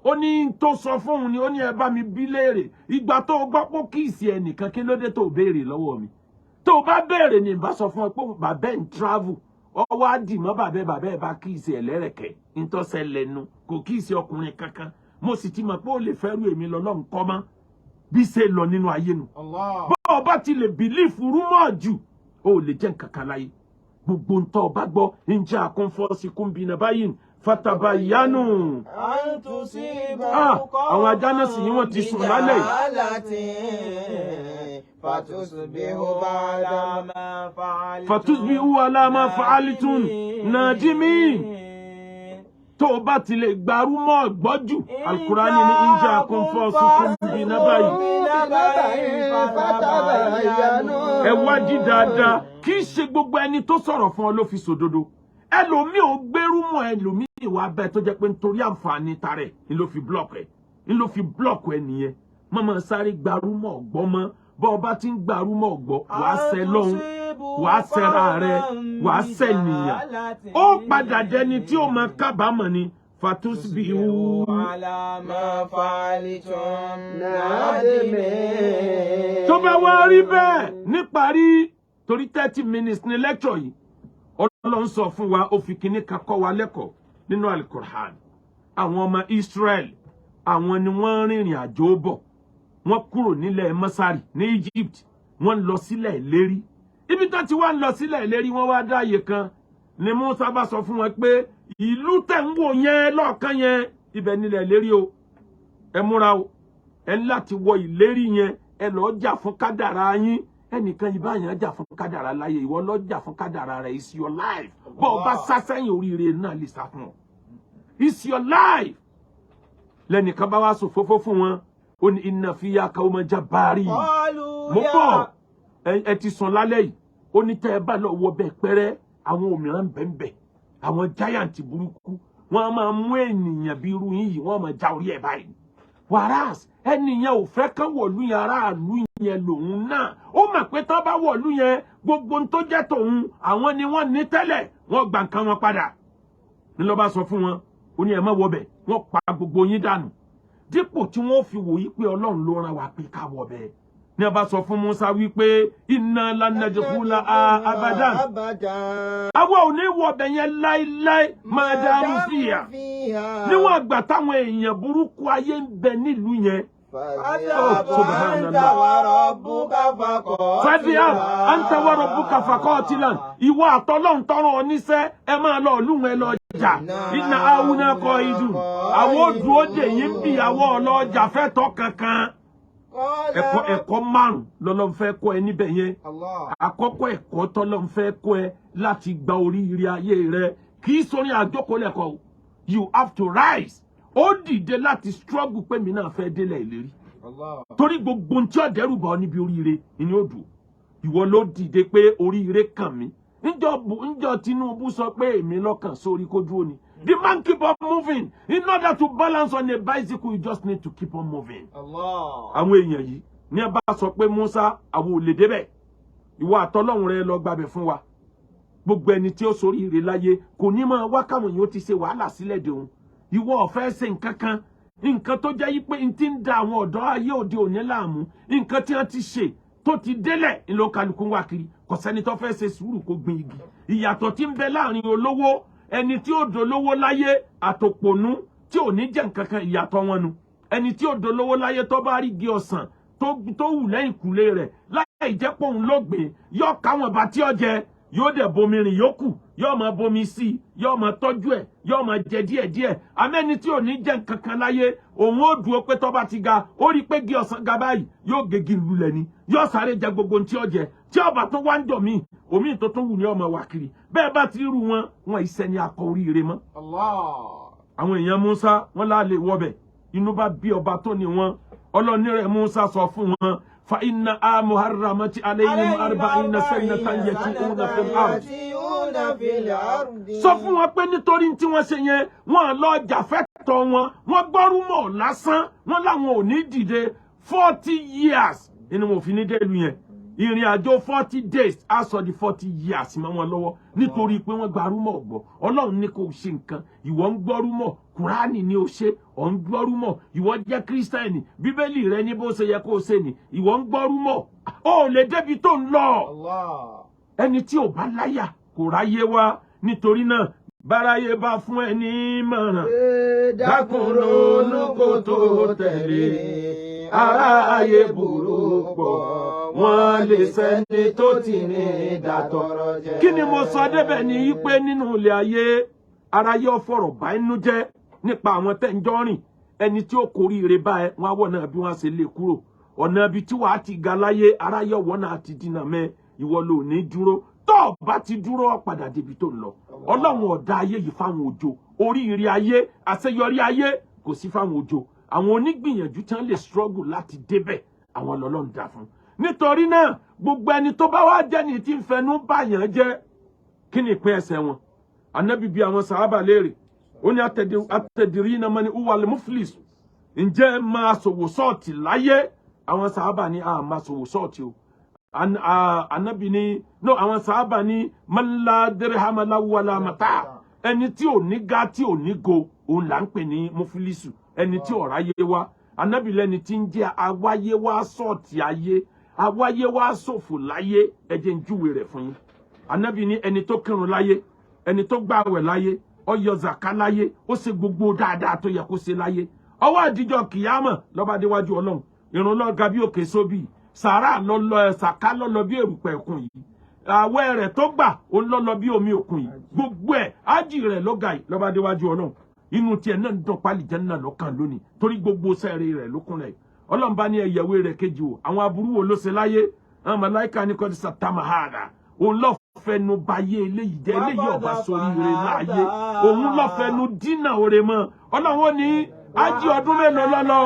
ó ní tó sọ fún òun ni ó ní ẹ bá mi bí léèrè ìgbà tó gbọ́ pé kíìsì ẹnìkan kí ló dé tó béèrè lọ́wọ́ mi tó bá béèrè ní ìbá sọ fún ọ pé bàbá ẹ̀ ń travel ọwọ́ àdìmọ́ bàbá ẹ̀ bá kíìsì ẹ̀ lẹ́rẹ̀kẹ́ nítọ́sẹ̀ lẹ́nu kò kíìsì ọkùnrin kankan mo sì ti mọ̀ pé ó lè fẹ́rù èmi lọ́lọ́run kọ́ mọ́ bí ṣe lọ nínú ayé nu bọ́ ọba ti lè bìlífù rúmọ̀ jù ó lè jẹ́ nǹkan kan láyé gbogbo ntọ́ ọba gbọ́ ǹjẹ́ àkúnfọ́sí kúnbínà báyìí fatabayanu àwọn ajá náà sì yín wọ́n ti sùn lálẹ́ fatusbihu ala ma fa'alitun nadimin tó bá ti lè gbarú mọ́ gbọ́jù alukurani ní ìjà àkúnfọ́sí kúnbínà báyìí ẹ wádìí dáadáa kì í ṣe gbogbo ẹni tó sọ̀rọ̀ fún ọ ló fi sòdodo ẹlòmíì ò gbérú mọ́ ẹlòmíì ìwà bẹ́ẹ̀ tó jẹ́ pé nítorí àǹfààní tarẹ̀ ni ló fi blọ́ọ̀kù ẹ nìyẹn mọ́mọ́ sáré gbarú mọ́ ọ̀gbọ́ mọ́ bọ́ ọba ti ń gbarú mọ́ ọ̀gbọ́ wàá sẹ lọ́hùn wàá sẹ́ra rẹ wàá sẹ́ nìyàn ó padà jẹni tí ó máa kábàámọ̀ ni fatusbihu tó bá wá rí bẹ́ẹ̀ níparí torí 30 minutes ní lecture yìí Ọlọ́run sọ fún wa ó fi kíní kan kọ́ wa lẹ́kọ̀ọ́ nínú Al-Qur'an àwọn ọmọ Israel àwọn ni wọ́n rìnrìn àjò bọ̀ wọ́n kúrò nílẹ̀ Mọ́sárì ní Egypt wọ́n lọ sílẹ̀ ìlérí ibi tó ti wá lọ sílẹ̀ ìlérí wọ́n wá dáàyè kan ni Mùsá bá sọ fún wọn pé ìlú tẹ̀ ń wò yẹn lọ́ọ̀kan yẹn ibẹ̀ nílẹ̀ ìlérí o ẹ múra o ẹ láti wọ ìlérí yẹn ẹ lọ́ọ́ jà fún kádàrá yín ẹnìkan yìí báyàn jà fún kádàrá láyé ìwọ lọ́ọ́ jà fún kádàrá rẹ̀ it's your life bọ́ ọ bá sá sẹ́yìn oríire náà lè sá fún ọ it's your life lẹ́nìkan bá wá sọ fófó fún wọn ó ní inna fiya qawman jabbari mo bọ̀ ẹ ti sùn lálẹ́ yìí ó ní tẹ́ ẹ bá lọ wọ bẹ́ẹ̀ pẹ́rẹ́ àwọn òmíràn bẹ́ẹ̀ àwọn giant burúkú wọ́n á máa mú ènìyàn bí irú yìí wọ́n á máa já orí ẹ̀ báyìí wàràs ẹnìyàn ò fẹ́ kán wọ̀lú yẹn aráàlú yẹn lòun náà ó mọ̀ pé tán bá wọ̀lú yẹn gbogbo tó jẹ́ tòun àwọn ni wọ́n ní tẹ́lẹ̀ wọ́n gbà nǹkan wọn padà ní ló bá sọ fún wọn ó ní ẹ má wọ bẹ̀ wọ́n pa gbogbo yín dànù dípò tí wọ́n fi wòye pé Ọlọ́run ló rán wa pé ká wọ bẹ̀ ní a bá sọ fún Musa wípé inna lan nadkhula abadan àwa ò ní wọ bẹ̀ yẹn láíláí máa dáhùn fìyà níwọ̀n àgbà táwọn èèyàn burúkú ayé ń bẹ nílùú yẹn. Fadhhab anta wa rabbuka faqatilan ìwọ àtọlọ́run tọrọ oníṣẹ́ ẹ máa lọ lùwọ̀n ẹ lọ jà inna hauna qaidun àwọn òdùó dè yín bí àwọn ọlọ́jà fẹ́ tọ́ kankan. ẹ̀kọ́ márùn lọ́lọ́run fẹ́ kọ́ ẹ níbẹ̀ yẹn àkọ́kọ́ ẹ̀kọ́ tọ́lọ́run fẹ́ kọ́ ẹ láti gba oríire ayé rẹ kì í sọ ní àjókòó lẹ́kọ̀ọ́ you have to rise ó dìde láti struggle pé mi náà fẹ́ délẹ̀ ìlérí torí gbogbo tí ó dẹ́rù bá ọ níbi oríire ni ó dùn ìwọ ló dìde pé oríire kàn mí Njọ Tinubu sọ pé èmi lọ́kàn sórí kó dúró ni. The man keep on moving. In order to balance on a bicycle, you just need to keep on moving. Allah. Àwọn èèyàn yìí ní ẹ bá sọ pé Musa àwọn ò lè débẹ̀. Ìwọ àtọlọ́run rẹ lọ gbàbẹ̀ fún wa. Gbogbo ẹni tí ó sórí ire láyé kò ní máa wá káwọn èèyàn ti ṣe wàhálà sílẹ̀ de òun. Ìwọ ò fẹ́ ṣe nǹkan kan. Nǹkan tó jẹ́ pé n ti ń da àwọn ọ̀dọ́ ayé òde òní láàmú. Nǹkan tí wọ́n ti ṣe tó ti délẹ̀ ńlọ kálukú wá kiri. Kò sẹ́ni tó fẹ́ ṣe sùúrù kó gbin igi. Ìyàtọ̀ tí ń bẹ láàrin olówó ẹni tí ó dolówó láyé àtòpònú tí ò ní jẹ́ nǹkan kan ìyàtọ̀ wọn nu. Ẹni tí ó dolówó láyé tó bá rí igi ọsàn tó wù lẹ́yìn kùlé rẹ̀ láì jẹ́ pé òun ló gbìn yóò káwọn bá tí ó jẹ yóò dẹ̀ bomi rìn yókù yóò máa bomi sí yóò máa tọ́jú ẹ̀ yóò máa jẹ díẹ̀díẹ̀. Àmẹ́ni tí ò ní jẹ́ nǹkan kan láyé òun ó dúró pé tó bá ti ga ó rí pé igi ọsàn ga báyìí yóò gègé lulẹ̀ ni yóò sáré jẹ gbogbo ohun tí ó jẹ tí ọba tó wá ń jọ míì omi tó tún wù ní ọmọ wà kiri bẹ́ẹ̀ bá ti rú wọn ìṣẹ́ ni akọ oríire mọ́. Àwọn èèyàn Musa wọn láàlè wọbẹ̀ inú bá bí ọba tó ní wọn ọlọ́ni rẹ̀ Musa sọ fún wọn fa inna muharramati alayhim arba'ina sanatan yati'una fil ard. Sọ fún wọn pé nítorí tí wọ́n ṣe yẹn wọ́n lọ jàfẹ́tọ̀ wọ́n gbọ́rú mọ̀ lásán wọ́n láwọn ò ní dìde 40 years inú mo fi ní délùú yẹn. Ìrìn àjò 40 days á sọ di 40 years mọ́ wọn lọ́wọ́ nítorí pé wọ́n gba rúmọ̀ gbọ́. Ọlọ́run ní kò ṣe nǹkan ìwọ ń gbọ́ rúmọ̀ Kùránì ni ó ṣe ọ̀ ń gbọ́ rúmọ̀ ìwọ jẹ́ Kírísítẹ́nì Bíbélì rẹ ní bó ṣe yẹ kó o ṣe ni ìwọ ń gbọ́ rúmọ̀ ó lè débi tó ń lọ. Ẹni tí ò bá láyà kò ráyé wá nítorí náà báráyé bá fún ẹ ní ìmọ̀ràn dákun ronú kó tó tẹ̀lé ará ayé burú pọ̀ wọ́n lè sẹ́ni tó ti ní ìdàtọ̀rọ̀ jẹ́. Kí ni mo sọ débẹ̀ ni pé nínú ilé ayé aráyé ọ̀fọ̀rọ̀ bá inú jẹ́ nípa àwọn tẹ́ńjọ́ rìn ẹni tí ó kórìíre bá ẹ wọn àwọ̀ náà bí wọ́n ṣe lè kúrò ọ̀nà ibi tí wàá ti ga láyé aráyé ọ̀wọ́ náà ti dínà mẹ́ ìwọ ló ní dúró tó bá ti dúró padà débi tó ń lọ. Ọlọ́run ọ̀dá ayé yìí fáwọn òjò oríire ayé àṣeyọrí ayé kò sí fáwọn òjò àwọn onígbìyànjú tí wọ́n lè struggle láti débẹ̀ àwọn lọ́lọ́run dá fún. Nítorí náà gbogbo ẹni tó bá wá jẹ́ ní tí ń fẹnu báyàn jẹ́ kí ni ìpín ẹsẹ̀ wọn. Ànábì bi àwọn sàhábà léèrè ó ní atẹ̀dìrínà mani uwal muflis ǹjẹ́ máa ṣòwò sọ́ọ̀tì láyé àwọn sàhábà ní máa ṣòwò sọ́ọ̀tì o. Ànábì ní no àwọn sàhábà ní man la dirham lahu wala mata ẹni tí ò ní ga tí ò ní go òun là ń pè ní muflisu ẹni tí ò ráyé wá. Ànábì lẹ́ni tí ń jẹ́ awáyé wá sọ́ọ̀tì ayé awáyé wá ṣòfò láyé ẹ jẹ́ n júwe rẹ̀ fún yín. Ànábì ní ẹni tó kírun láyé ẹni tó gbààwẹ̀ láyé ó yọ zaka láyé ó ṣe gbogbo dáadáa tó yẹ kó ṣe láyé ọwọ́ àdìjọ kìyàmọ̀ lọ́ba déwájú Ọlọ́run ìrun lọ ga bí òkè sóbì sàrà lọlọ sàká lọlọ bí èrùpẹ̀ ẹ̀kún yìí àwẹ̀ rẹ̀ tó gbà ó lọlọ bí omi òkun yìí gbogbo ẹ̀ ájì rẹ̀ ló ga yìí lọ́ba déwájú Ọlọ́run inú tiẹ̀ náà ń dán pálí Jánnà lọ́kàn lónìí torí gbogbo sẹ́ẹ̀rẹ̀ rẹ̀ ló kún rẹ̀ Ọlọ́run bá ní ẹ̀yẹ̀wé rẹ̀ kejì o àwọn aburú wo ló ṣe láyé àwọn màláíkà ní kọ́ ti sàtàmàhàdà òun lọ fẹnu bayé eléyìí jẹ eléyìí ọba sórí ire láàyè òun lọ fẹnu dínà ore mọ́ Ọlọ́run ní ájì ọdún mélòó lọ́lọ́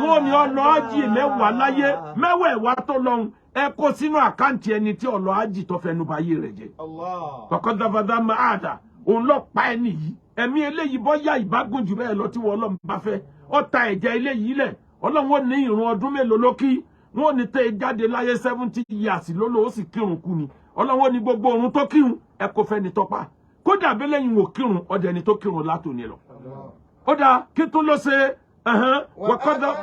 wọn ní ọlọ ájì mẹ́wàá láyé mẹ́wàá tó lọ́hùn ẹ kó sínú àkáǹtì ẹni tí ọlọ ájì tó fẹnu bayé rẹ̀ jẹ. kọ̀kọ́ dáfadá máa dà òun lọ pa ẹni yìí ẹ̀mí eléyìí bọ́yá ìbágùn jù bẹ́ẹ̀ lọ tí wọ́n Ọlọ́run bá fẹ́ ó ta ẹ̀jẹ̀ eléyìí lẹ̀ Ọlọ́run ní ìrun ọdún mélòó ló kí wọn ní tẹ́ jáde láyé 70 years lólò ó sì kírun kú ni Ọlọ́run ní gbogbo òun tó kírun ẹ kò fẹ́ni tọ́pa kódà bẹ́lẹ́yìn wò kírun ọdẹ ni tó kírun látòní lọ. Ó dáa kí tún ló ṣe wọ́kọ́dọ̀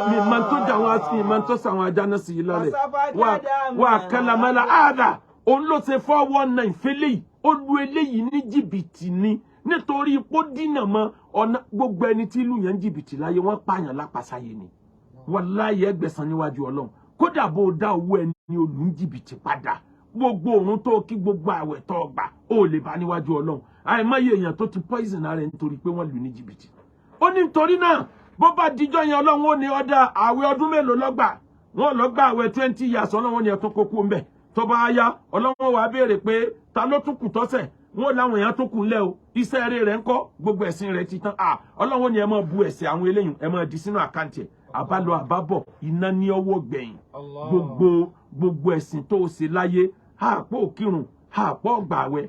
mi máa tó jà wọn sí máa tó sàwọn ajá náà sí i lálẹ́ wà kẹlẹ́mẹ́lá àdà òun ló ṣe 419 fẹ́lẹ́ yìí ó lu eléyìí ní jìbìtì ni nítorí ipò dínà mọ́ ọ̀nà gbogbo ẹni tí ìlú yẹn ń jìbìtì láyé wọ́n pààyàn lápàsáyé ni wàláyé ẹgbẹ̀san níwájú Ọlọ́run kódà bó dá owó ẹni olú ń jìbìtì padà gbogbo òun tó kí gbogbo àwẹ̀ tó gbà ó lè bá níwájú Ọlọ́run àìmọye èèyàn tó ti poison ara ẹ̀ nítorí pé wọ́n lù ní jìbìtì. Ó ní nítorí náà bó bá dijọ́ yẹn Ọlọ́run ó ní ọ̀dà àwẹ̀ ọdún mélòó lọ́gbà wọ́n lọ gbà àwẹ̀ 20 years Ọlọ́run ní ẹ̀tún kókó ń bẹ̀ tó bá yá Ọlọ́run wá béèrè pé ta ló tún kù tọ́sẹ̀ wọ́n láwọn èèyàn tó kù ńlẹ̀ o iṣẹ́ eré rẹ̀ ń kọ́ gbogbo ẹ̀sìn rẹ̀ ti tán Ọlọ́run ní ẹ máa bu ẹ̀ṣẹ̀ àwọn eléyìn ẹ máa di sínú àkáǹtì ẹ̀ àbálọ àbábọ̀ iná ní ọwọ́ gbẹ̀yìn gbogbo ẹ̀sìn tó ṣe láyé àpò kírun àpò gbààwẹ̀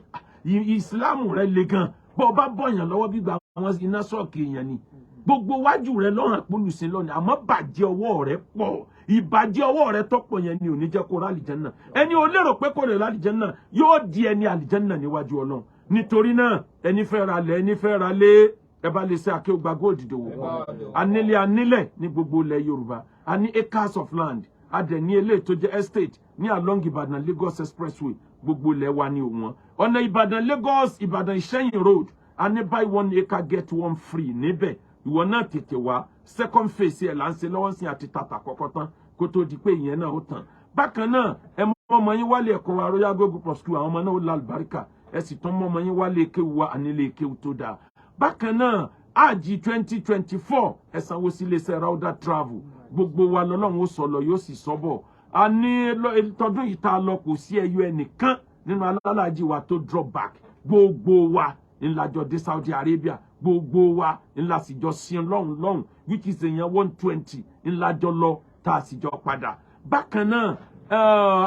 ìsìláàmù rẹ le gan bó bá bọ̀yàn lọ́wọ́ bí gba àwọn iná ṣọ́ọ̀kì èèyàn ni gbogbo wájú rẹ lọ́rùn àpolùsìn lọ́ni àmọ́ bàjẹ́ ọwọ́ rẹ pọ̀ ìbàjẹ́ ọwọ́ rẹ tọ́pọ̀ yẹn ni ò ní jẹ́ kó rà àlìjẹ́nnà ẹni ò lérò pé kó lè rà àlìjẹ́nnà yóò di ẹni àlìjẹ́nnà níwájú Ọlọ́run nítorí náà ẹni fẹ́ ra lẹ̀ ẹni fẹ́ ra lé ẹ bá lè ṣe Akéwùgbà Gold dòwò pọ̀ anílẹ̀ ní gbogbo ilẹ̀ Yorùbá a ní acres of land a dẹ̀ ní eléyìí tó jẹ́ estate ní along Ìbàdàn Lagos expressway gbogbo ilẹ̀ wa ní òun ọ̀nà Ìbàdàn Lagos Ìbàdàn Ìṣẹ́yìn road a ní buy 1 acre get 1 free níbẹ̀ ìwọ náà tètè wá second phase ẹ̀ là ń ṣe lọ́wọ́ sí àti tàtà kọ́kọ́ tán kó tó di pé ìyẹn náà ó tàn bákan náà ẹ mọ ọmọ yín wálé ẹ̀kọ́ wa Royal Group of School àwọn ọmọ náà ó la àlùbáríkà ẹ sì tán mọ ọmọ yín wálé kéwu wa ànílé kéwu tó dáa bákan náà àjì 2024 ẹ sanwó sí iléeṣẹ́ Rauda Travel gbogbo wa lọ́lọ́run ó sọ lọ yóò sì sọ bọ̀ a ní tọdún yìí tá a lọ kò sí ẹyọ ẹnìkan nínú alálàájì wa tó drop back gbogbo wa ńlájọ dé Saudi Arabia gbogbo wa ńlá síjọ sí lọ́hùn which is èèyàn 120 ńlájọ lọ tá a síjọ padà bákan náà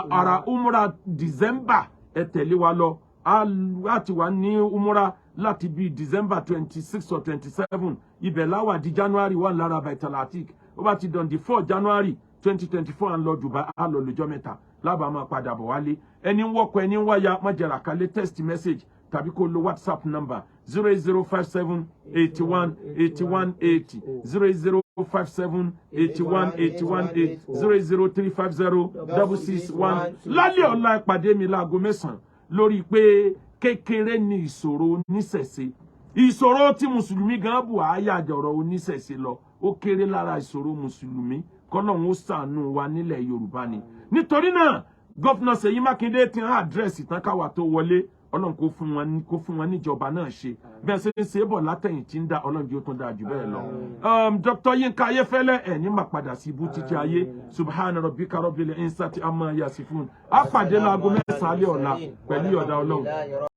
ara umrah December ẹ tẹ̀lé wa lọ a ti wà ní umrah láti bí December 26 or 27 ibẹ̀ láwà di January 1 lára Baitalatik ó bá ti dàn di 4 January 2024 à ń lọ Dubai á lọ lọ́jọ́ mẹ́ta lábàá máa padà bọ̀ wálé ẹni ń wọ́kọ̀ ẹni ń wáyà májẹ̀rà kalẹ̀ text message tàbí kó lo WhatsApp number 08057 81 81 80 08057 81 81 80 00350 661 lálẹ́ ọ̀la ìpàdé mi láago 9 lórí pé kékeré ni ìṣòro oníṣẹ̀ṣe ìṣòro tí mùsùlùmí gan bù àáyá àjọrọ̀ oníṣẹ̀ṣe lọ ó kéré lára ìṣòro mùsùlùmí kọ́lọ́hún ó ṣàánú wa nílẹ̀ Yorùbá ni nítorí náà gọ́fúnà Ṣèyí Mákindé ti hàn àdírẹ́sì tán káwa tó wọlé Ọlọ́run kó fún wọn níjọba náà ṣe bẹ́ẹ̀ ṣe ń ṣe é bọ̀ látẹ̀yìn tí ń dá Ọlọ́run yóò tún dáa jù bẹ́ẹ̀ lọ. Dr. Yinka Ayéfẹ́lẹ́ ẹ̀ ní máa padà sí ibú títí ayé subhana rabbika rabbil izzati amma yasifun á pàdé láago 9 alẹ́ ọ̀la pẹ̀lú ọ̀dà Ọlọ́run.